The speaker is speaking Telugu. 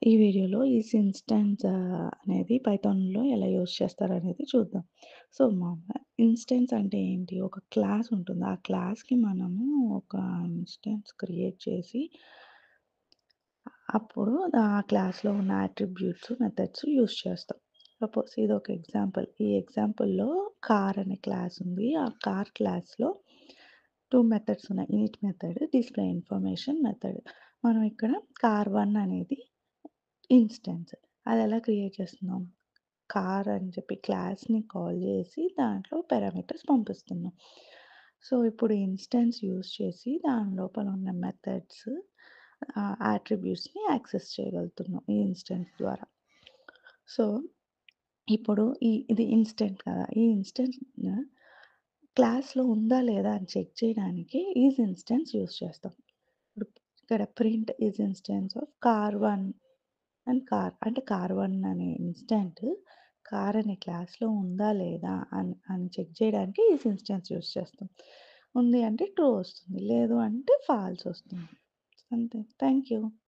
ఈ వీడియోలో ఈజ్ ఇన్‌స్టాన్స్ అనేది పైథాన్‌లో ఎలా యూజ్ చేస్తారనేది చూద్దాం. సో, ఇన్‌స్టాన్స్ అంటే ఏంటి? ఒక క్లాస్ ఉంటుంది. ఆ క్లాస్‌కి మనము ఒక ఇన్‌స్టాన్స్ క్రియేట్ చేసి, అప్పుడు ఆ క్లాస్‌లో ఉన్న అట్రిబ్యూట్స్, మెథడ్స్ యూజ్ చేస్తాం. సపోజ్ ఇదొక ఎగ్జాంపుల్. ఈ ఎగ్జాంపుల్‌లో కార్ అనే క్లాస్ ఉంది. ఆ కార్ క్లాస్‌లో 2 మెథడ్స్ ఉన్నాయి. In it method, display information method. మనం ఇక్కడ కార్1 అనేది ఇన్‌స్టాన్స్. అదెలా క్రియేట్ చేస్తున్నాం? కార్ అని చెప్పి క్లాస్‌ని కాల్ చేసి దాంట్లో పారామీటర్స్ పంపిస్తున్నాం. సో, ఇప్పుడు ఇన్‌స్టాన్స్ యూజ్ చేసి దాని లోపల ఉన్న మెథడ్స్, అట్రిబ్యూట్స్‌ని యాక్సెస్ చేయగలుగుతున్నాం ఈ ఇన్‌స్టాన్స్ ద్వారా. సో, ఇప్పుడు ఇది ఇన్‌స్టాంట్ కదా! ఈ ఇన్‌స్టాన్స్ క్లాస్‌లో ఉందా లేదా అని చెక్ చేయడానికి ఈజ్ ఇన్‌స్టాన్స్ యూజ్ చేస్తాం. ఇప్పుడు ఇక్కడ print is instance of car one and car. అంటే కార్1 అనే ఇన్స్టాంట్ కార్ అనే క్లాస్‌లో ఉందా లేదా అని చెక్ చేయడానికి ఈస్ ఇన్స్టాన్స్ యూజ్ చేస్తాం. ఉంది అంటే ట్రూ వస్తుంది. లేదు అంటే ఫాల్స్ వస్తుంది. అంతే. Thank you.